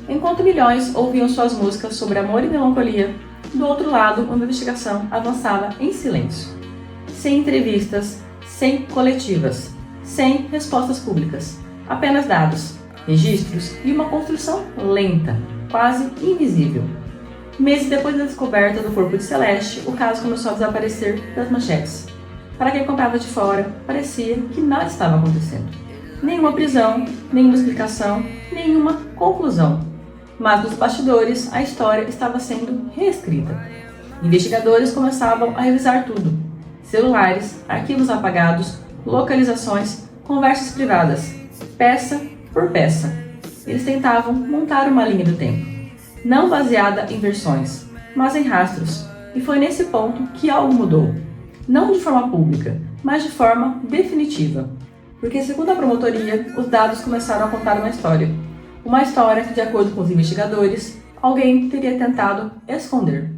Enquanto milhões ouviam suas músicas sobre amor e melancolia, do outro lado, uma investigação avançava em silêncio. Sem entrevistas, sem coletivas, sem respostas públicas. Apenas dados, registros e uma construção lenta, quase invisível. Meses depois da descoberta do corpo de Celeste, o caso começou a desaparecer das manchetes. Para quem acompanhava de fora, parecia que nada estava acontecendo. Nenhuma prisão, nenhuma explicação, nenhuma conclusão. Mas nos bastidores, a história estava sendo reescrita. Investigadores começavam a revisar tudo: celulares, arquivos apagados, localizações, conversas privadas, peça por peça. Eles tentavam montar uma linha do tempo, não baseada em versões, mas em rastros. E foi nesse ponto que algo mudou. Não de forma pública, mas de forma definitiva. Porque, segundo a promotoria, os dados começaram a contar uma história. Uma história que, de acordo com os investigadores, alguém teria tentado esconder.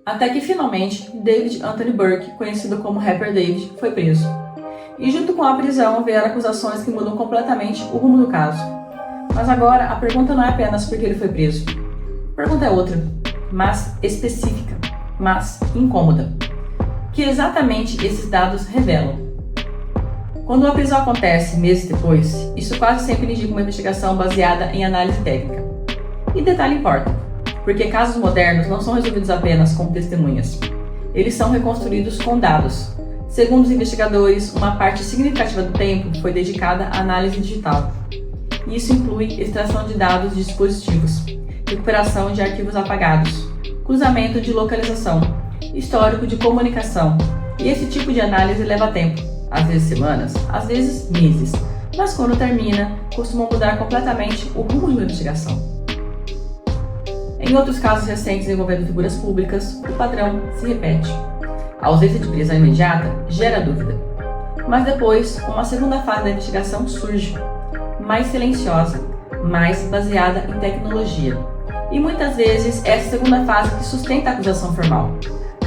Até que, finalmente, David Anthony Burke, conhecido como Rapper David, foi preso. E junto com a prisão vieram acusações que mudam completamente o rumo do caso. Mas agora a pergunta não é apenas por que ele foi preso. A pergunta é outra, mas específica, mas incômoda. O que exatamente esses dados revelam? Quando uma prisão acontece meses depois, isso quase sempre indica uma investigação baseada em análise técnica. E detalhe importa, porque casos modernos não são resolvidos apenas com testemunhas. Eles são reconstruídos com dados. Segundo os investigadores, uma parte significativa do tempo foi dedicada à análise digital. Isso inclui extração de dados de dispositivos, recuperação de arquivos apagados, cruzamento de localização, histórico de comunicação. E esse tipo de análise leva tempo, às vezes semanas, às vezes meses, mas quando termina, costuma mudar completamente o rumo de uma investigação. Em outros casos recentes envolvendo figuras públicas, o padrão se repete. A ausência de prisão imediata gera dúvida. Mas depois, uma segunda fase da investigação surge, mais silenciosa, mais baseada em tecnologia. E muitas vezes é essa segunda fase que sustenta a acusação formal.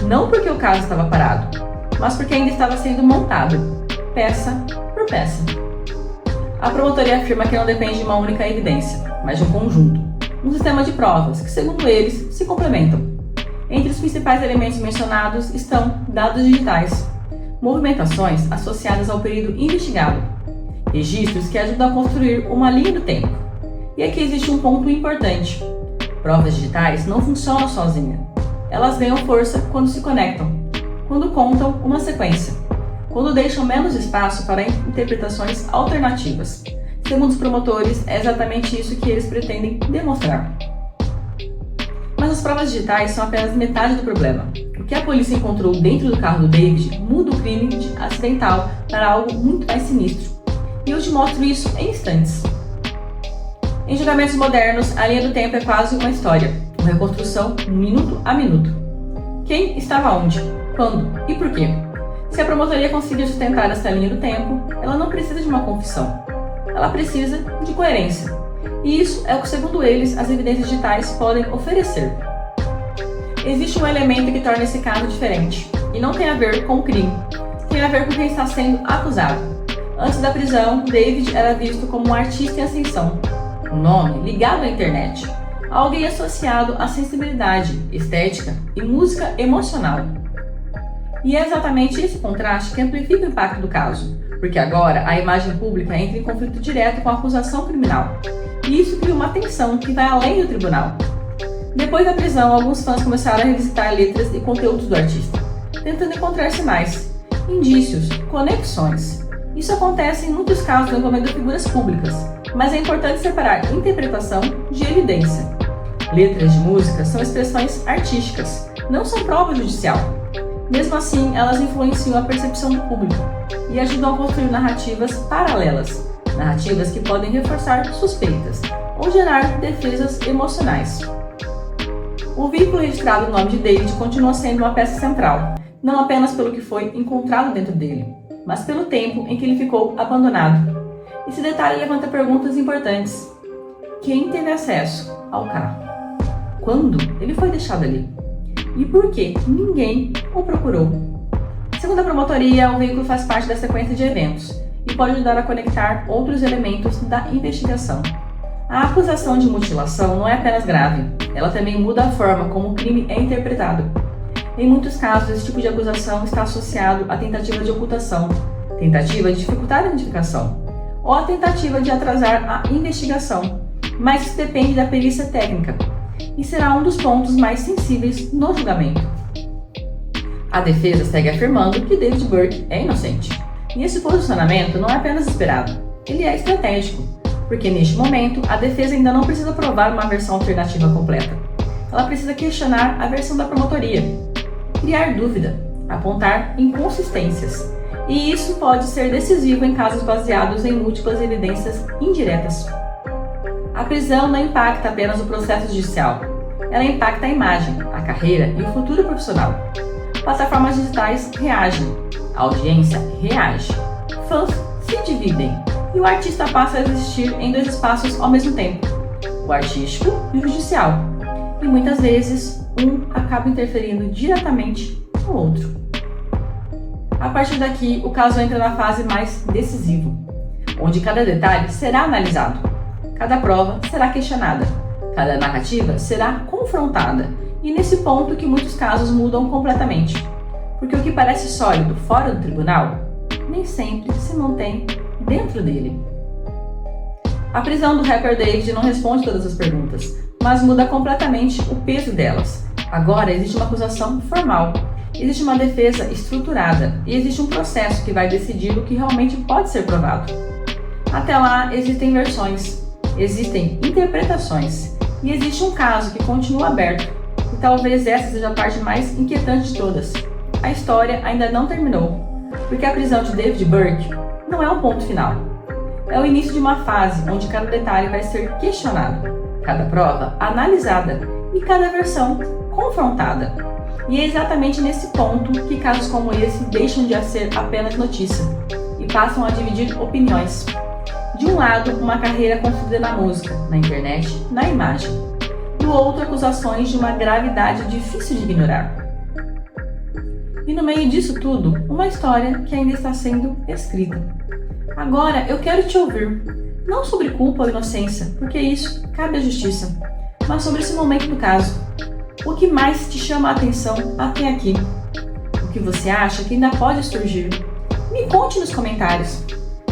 Não porque o caso estava parado, mas porque ainda estava sendo montado, peça por peça. A promotoria afirma que não depende de uma única evidência, mas de um conjunto. Um sistema de provas que, segundo eles, se complementam. Entre os principais elementos mencionados estão dados digitais, movimentações associadas ao período investigado, registros que ajudam a construir uma linha do tempo. E aqui existe um ponto importante. Provas digitais não funcionam sozinhas. Elas ganham força quando se conectam, quando contam uma sequência, quando deixam menos espaço para interpretações alternativas. Segundo os promotores, é exatamente isso que eles pretendem demonstrar. Mas as provas digitais são apenas metade do problema. O que a polícia encontrou dentro do carro do David muda o crime de acidental para algo muito mais sinistro. E eu te mostro isso em instantes. Em julgamentos modernos, a linha do tempo é quase uma história, uma reconstrução minuto a minuto. Quem estava onde, quando e por quê? Se a promotoria conseguir sustentar essa linha do tempo, ela não precisa de uma confissão. Ela precisa de coerência. E isso é o que, segundo eles, as evidências digitais podem oferecer. Existe um elemento que torna esse caso diferente, e não tem a ver com o crime, tem a ver com quem está sendo acusado. Antes da prisão, David era visto como um artista em ascensão, um nome ligado à internet, alguém associado à sensibilidade, estética e música emocional. E é exatamente esse contraste que amplifica o impacto do caso, porque agora a imagem pública entra em conflito direto com a acusação criminal. E isso cria uma tensão que vai além do tribunal. Depois da prisão, alguns fãs começaram a revisitar letras e conteúdos do artista, tentando encontrar sinais, indícios, conexões. Isso acontece em muitos casos envolvendo figuras públicas, mas é importante separar interpretação de evidência. Letras de música são expressões artísticas, não são prova judicial. Mesmo assim, elas influenciam a percepção do público e ajudam a construir narrativas paralelas, narrativas que podem reforçar suspeitas ou gerar defesas emocionais. O veículo registrado no nome de David continua sendo uma peça central, não apenas pelo que foi encontrado dentro dele, mas pelo tempo em que ele ficou abandonado. Esse detalhe levanta perguntas importantes. Quem teve acesso ao carro? Quando ele foi deixado ali? E por que ninguém o procurou? Segundo a promotoria, o veículo faz parte da sequência de eventos e pode ajudar a conectar outros elementos da investigação. A acusação de mutilação não é apenas grave, ela também muda a forma como o crime é interpretado. Em muitos casos, esse tipo de acusação está associado à tentativa de ocultação, tentativa de dificultar a identificação, ou a tentativa de atrasar a investigação, mas isso depende da perícia técnica e será um dos pontos mais sensíveis no julgamento. A defesa segue afirmando que David Burke é inocente, e esse posicionamento não é apenas esperado, ele é estratégico, porque neste momento a defesa ainda não precisa provar uma versão alternativa completa. Ela precisa questionar a versão da promotoria, criar dúvida, apontar inconsistências, e isso pode ser decisivo em casos baseados em múltiplas evidências indiretas. A prisão não impacta apenas o processo judicial, ela impacta a imagem, a carreira e o futuro profissional. Plataformas digitais reagem, a audiência reage, fãs se dividem e o artista passa a existir em dois espaços ao mesmo tempo, o artístico e o judicial, e muitas vezes um acaba interferindo diretamente no outro. A partir daqui, o caso entra na fase mais decisiva, onde cada detalhe será analisado, cada prova será questionada, cada narrativa será confrontada, e nesse ponto que muitos casos mudam completamente, porque o que parece sólido fora do tribunal, nem sempre se mantém dentro dele. A prisão do rapper David não responde todas as perguntas, mas muda completamente o peso delas. Agora existe uma acusação formal, existe uma defesa estruturada e existe um processo que vai decidir o que realmente pode ser provado. Até lá existem versões, existem interpretações e existe um caso que continua aberto, e talvez essa seja a parte mais inquietante de todas. A história ainda não terminou, porque a prisão de David Burke não é um ponto final. É o início de uma fase onde cada detalhe vai ser questionado, cada prova analisada e cada versão confrontada. E é exatamente nesse ponto que casos como esse deixam de ser apenas notícia e passam a dividir opiniões. De um lado, uma carreira construída na música, na internet, na imagem. Do outro, acusações de uma gravidade difícil de ignorar. E no meio disso tudo, uma história que ainda está sendo escrita. Agora eu quero te ouvir, não sobre culpa ou inocência, porque isso cabe à justiça, mas sobre esse momento do caso. O que mais te chama a atenção até aqui? O que você acha que ainda pode surgir? Me conte nos comentários.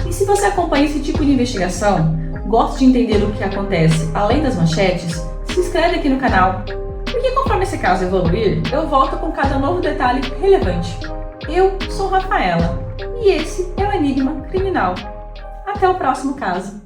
E se você acompanha esse tipo de investigação, gosta de entender o que acontece além das manchetes, se inscreve aqui no canal, porque conforme esse caso evoluir, eu volto com cada novo detalhe relevante. Eu sou Rafaela e esse é o Enigma Criminal. Até o próximo caso.